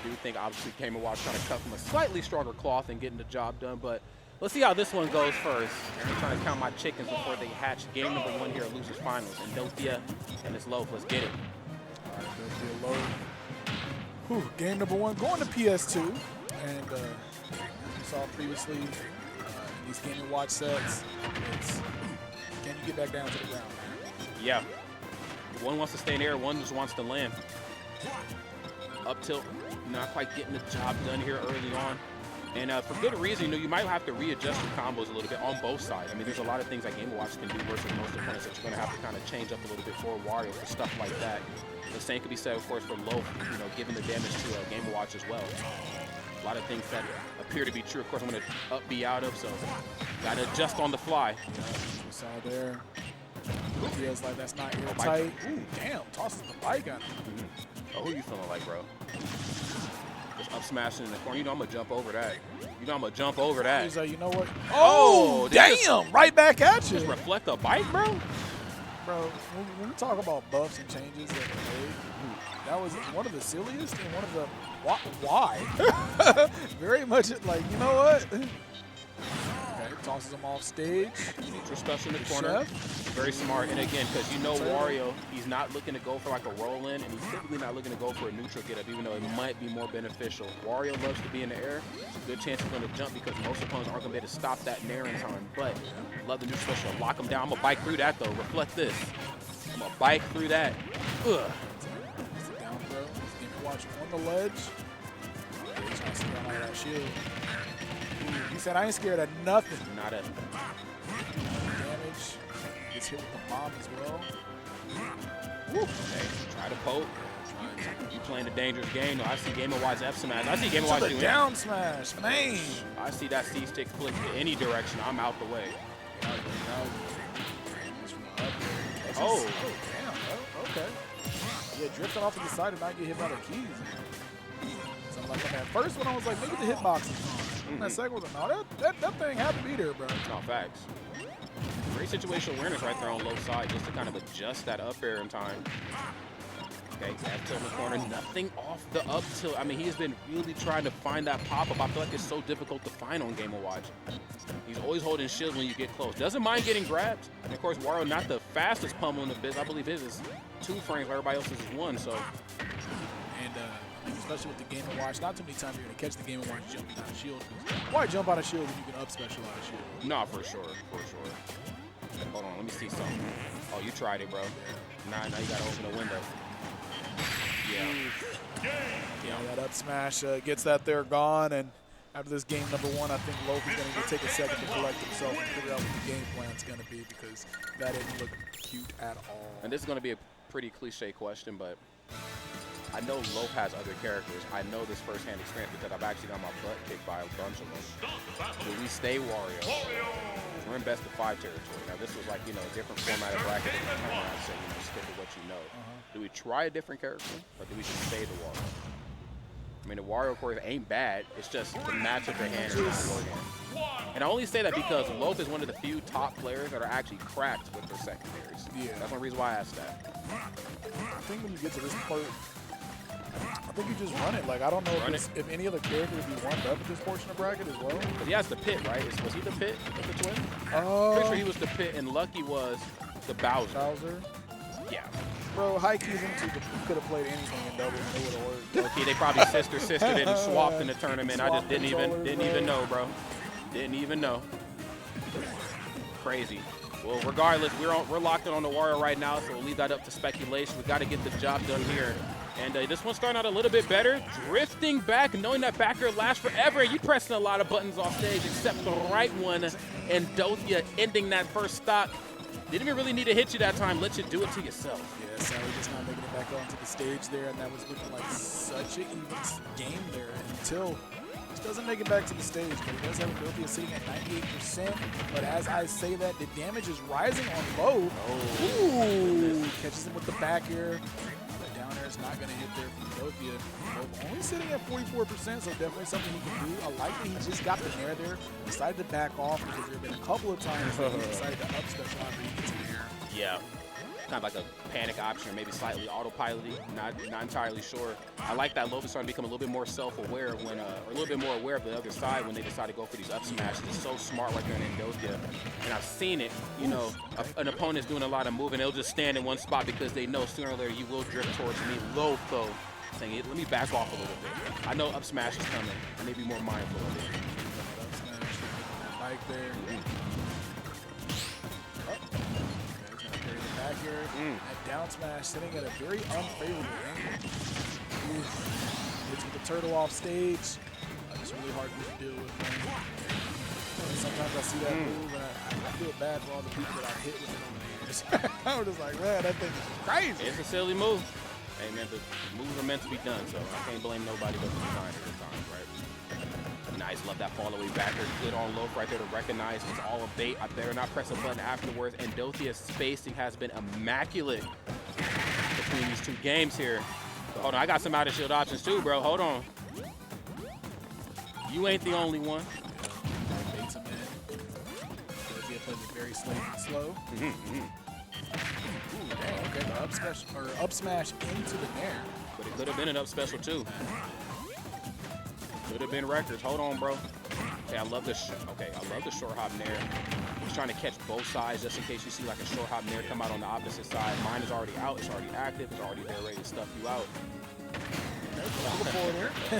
do think, obviously, Game & Watch trying to cut from a slightly stronger cloth and getting the job done. But let's see how this one goes first. I'm trying to count my chickens before they hatch. Game number 1 here at Losers Finals. Endothia and this Loaf. Let's get it. All right, Endothia Loaf. Whew, game number 1 going to PS2. And you saw previously in these Game & Watch sets, it's can you get back down to the ground, man? Yeah. One wants to stay in the air, one just wants to land. Up tilt, not quite getting the job done here early on. And for good reason, you know, you might have to readjust your combos a little bit on both sides. I mean, there's a lot of things that Game & Watch can do versus most opponents that you're going to have to kind of change up a little bit for Wario for stuff like that. The same could be said, of course, for Loaf, you know, giving the damage to Game & Watch as well. A lot of things that appear to be true. Of course, I'm going to up B out of, so got to adjust on the fly. We saw there. Feels like that's not airtight. Ooh, damn, tosses the bike at him. Oh, who you feeling like, bro? Just up smashing in the corner. You know I'm going to jump over that. You know I'm going to jump over that. He's like, you know what? Oh, damn, right back at you. Just reflect a bike, bro? Bro, when we talk about buffs and changes that were made, that was one of the silliest and one of the why. Very much like, you know what? Okay, tosses him off stage. Neutral special in the corner. Very smart. And again, because you know Wario, he's not looking to go for like a roll in, and he's typically not looking to go for a neutral get up, even though it might be more beneficial. Wario loves to be in the air. It's a good chance he's going to jump because most opponents aren't going to be able to stop that nair in time. But love the neutral special. Lock him down. I'm going to bike through that, though. Reflect this. I'm going to bike through that. Ugh. Down throw. Game & Watch on the ledge. He's trying to steal out of that shield. He said, I ain't scared of nothing. Not a damage. Gets hit with the bomb as well. Woo. Hey, try to poke. You playing a dangerous game. No, I see Game & Watch F smash. I see Game & Watch doing down smash. Man. I see that C stick flick to any direction. I'm out the way. Oh. Damn, bro. Okay. Yeah, drifting off to the side and not get hit by the keys. So I'm like, on that first one, I was like, maybe the hitbox. That second was like, no, that thing had to be there, bro. No, facts. Great situational awareness right there on low side just to kind of adjust that up air in time. Okay, F tilt in the corner, nothing off the up tilt. I mean, he has been really trying to find that pop-up. I feel like it's so difficult to find on Game & Watch. He's always holding shield when you get close. Doesn't mind getting grabbed. And of course, Wario not the fastest pummel in the biz. I believe his is 2 frames, while everybody else's is 1, so. And especially with the Game & Watch, not too many times you're going to catch the Game & Watch jumping out of shield. Why jump out of shield when you can up special out of shield? No, for sure, for sure. Hold on, let me see something. Oh, you tried it, bro. Now you got to open the window. Yeah, that up smash gets that there gone, and after this game number 1, I think Loaf is going to take a second to collect himself and figure out what the game plan's going to be, because that didn't look cute at all. And this is going to be a pretty cliche question, but I know Loaf has other characters. I know this firsthand experience because I've actually got my butt kicked by a bunch of them. Do we stay Wario? We're in best of 5 territory. Now this was like, you know, a different format of bracket at the time. I said, you know, stick with what you know. Do we try a different character, or do we just stay the Wario? I mean, the Wario, of course, ain't bad. It's just the matchup at hand is not working. And I only say that because Loaf is one of the few top players that are actually cracked with their secondaries. Yeah. That's one reason why I asked that. I think when you get to this part, I think you just run it. Like, I don't know if any other character would be one-up at this portion of bracket as well. But he has the pit, right? Was he the pit with the twin? Pretty sure he was the pit, and Lucky was the Bowser. Yeah. Bro, high keys into could have played anything in doubles and it would have worked. Okay, they probably sistered it and swapped in the tournament. I just didn't even know, bro. Didn't even know. Crazy. Well, regardless, we're locked in on the Wario right now, so we'll leave that up to speculation. We got to get the job done here. And this one's starting out a little bit better. Drifting back, knowing that back air lasts forever. You pressing a lot of buttons off stage, except the right one. Endothia ending that first stock. Didn't even really need to hit you that time. Let you do it to yourself. Yeah, Sally just not making it back onto the stage there, and that was looking like such an even game there until he doesn't make it back to the stage. But he does have Endothia sitting at 98%. But as I say that, the damage is rising on low. Oh. Ooh, catches him with the back air. The down air is not going to hit there from Endothia. Only sitting at 44%, so definitely something he can do. I like that he just got the nair there. Decided to back off because there have been a couple of times where he decided to up special after he gets an air. Yeah. kind of like a panic option, or maybe slightly autopiloty. Not entirely sure. I like that loaf is starting to become a little bit more self-aware when, or a little bit more aware of the other side when they decide to go for these up smashes. It's so smart right there in Endothia, and I've seen it. You know, an opponent's doing a lot of moving, they'll just stand in one spot because they know sooner or later you will drift towards me. Loaf though, saying, let me back off a little bit. I know up smash is coming. I need to be more mindful of it. Right there. Back here, that down smash sitting at a very unfavorable angle. Hits with the turtle off stage. It's really hard to deal with. Sometimes I see that move and I feel bad for all the people that I hit with it over the years. I'm just like, man, that thing is crazy. It's a silly move. Hey man, the moves are meant to be done, so I can't blame nobody but the designer at times, right? Nice, love that fall away backer. Good on loaf right there to recognize it's all a bait. I better not press a button afterwards. Endothia's spacing has been immaculate between these two games here. But hold on, I got some out of shield options too, bro. Hold on. You ain't the only one. Baits him in. Endothia plays it very slow. Ooh, dang, okay, the up smash into the nair. But it could have been an up special too. Could have been records. Hold on, bro. Okay, I love this. Okay, I love the short hop nair. He's trying to catch both sides just in case you see like a short hop nair come out on the opposite side. Mine is already out. It's already active. It's already there ready to stuff you out.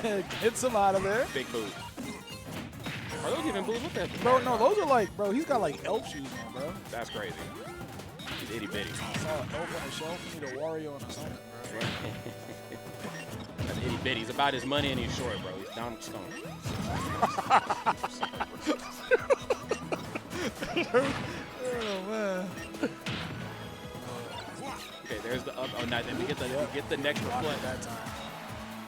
There. Gets him out of there. Big boot. Are those even boots? What the heck? Bro, no, those are like, bro, he's got like elf shoes on, bro. That's crazy. He's itty bitty. I saw an elf on the shelf. You need a Wario and a Sonic, bro. That's itty bitty. He's about his money and he's short, bro. He's down with stone. Oh, man. Okay, there's the up. Oh, nice. And we get the next reflect. That time.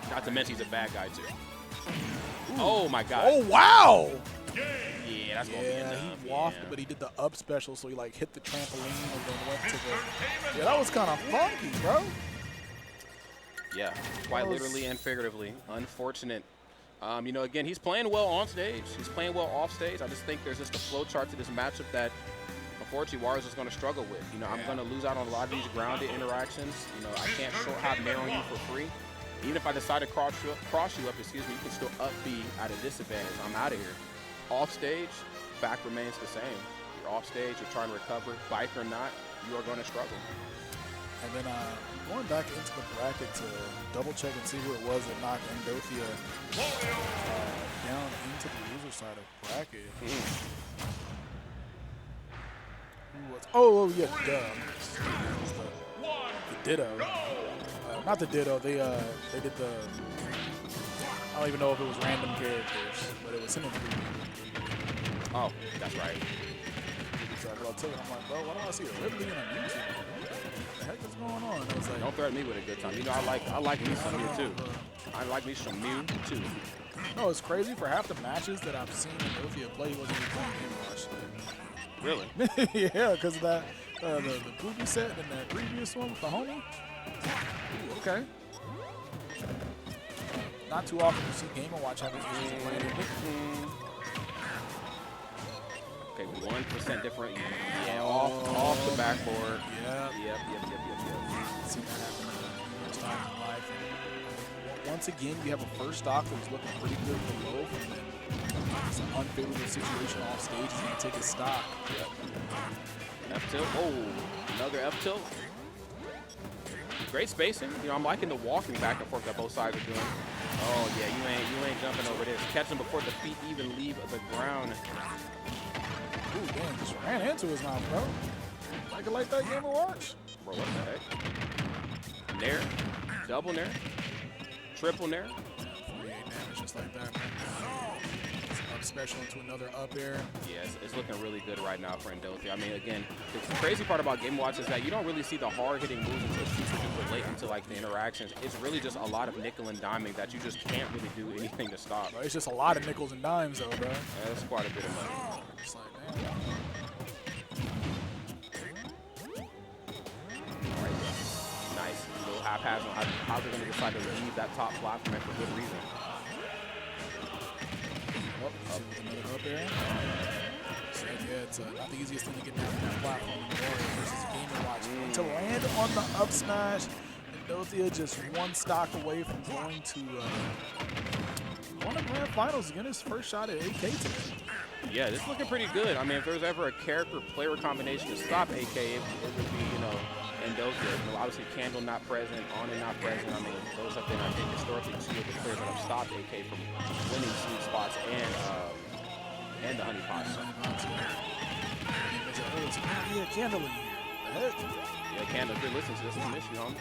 Not to mention he's a bad guy, too. Ooh. Oh, my God. Oh, wow. Yeah, that's going to be enough. He wafted, but he did the up special, so he, like, hit the trampoline and then went to the... Yeah, that was kind of funky, bro. Yeah, quite literally and figuratively. Unfortunate. You know, again, he's playing well on stage. He's playing well off stage. I just think there's just a flow chart to this matchup that, unfortunately, Wario's is going to struggle with. You know, I'm going to lose out on a lot of these grounded interactions. You know, I can't short hop nair on you for free. Even if I decide to cross you up, excuse me, you can still up B at a disadvantage. I'm out of here. Off stage, back remains the same. You're off stage, you're trying to recover, bike or not, you are going to struggle. And then going back into the bracket to double check and see who it was that knocked Endothia down into the loser side of bracket. Who was? Oh yeah, the Ditto. Not the Ditto. They did the. I don't even know if it was random characters, but it was him and the Oh, that's right. So I'll tell you, I'm like, bro, why don't I see a Ridley on YouTube? What the heck is going on? I was like, don't threaten me with a good time. You know, I like me some Mew too. I like me some Mew too. No, it's crazy. For half the matches that I've seen Endothia play, he wasn't even playing Game Watch. Really? Yeah, because of that the Poopy set and that previous one with the homie. Ooh, okay. Not too often you see Game Watch having issues playing it. Okay, 1% different. Yeah, off the backboard. Yeah. Yep. I've seen that happen numerous times in life. And once again, you have a first stock that was looking pretty good for loaf, and then it's an unfavorable situation off stage. He's going to take his stock. Yep. F tilt. Oh, another F tilt. Great spacing. You know, I'm liking the walking back and forth that both sides are doing. Oh yeah, you ain't jumping over this. Catch him before the feet even leave the ground. Ooh, damn, just ran into his mouth, bro. Like it like that Game Watch. Bro, what the heck? Nair, double nair, triple nair. 48 damage just like that, man. Up special into another up air. Yeah, it's looking really good right now for Endothia. I mean, again, the crazy part about Game Watch is that you don't really see the hard-hitting moves until super late into like the interactions. It's really just a lot of nickel and diming that you just can't really do anything to stop. Bro, it's just a lot of nickels and dimes, though, bro. Yeah, that's quite a bit of money. It's like, man. Nice. A little haphazard on how they're going to decide to leave that top platform for good reason. Up another up air. So, yeah, it's not the easiest thing to get down on that platform in Wario versus Game been watching. To land on the up smash, Endothia just one stock away from going to grand finals again. His first shot at AK today. Yeah, this is looking pretty good. I mean, if there's ever a character-player combination to stop AK, it would be, you know, Endothia. You know, obviously, Candle not present, Honor not present. I mean, those have been, I think, historically two of the players that have stopped AK from winning sweet spots and the Honeypot. Yeah, Candle in here. Yeah, Candle, if you're listening to this, I miss you, homie.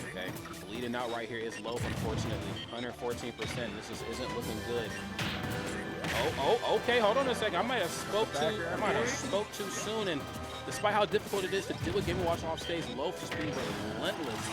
Okay, bleeding out right here is loaf, unfortunately. 114%. This isn't looking good. Oh, okay. Hold on a second. I might have spoke too soon. And despite how difficult it is to do a Game & Watch off stage, loaf just being relentless.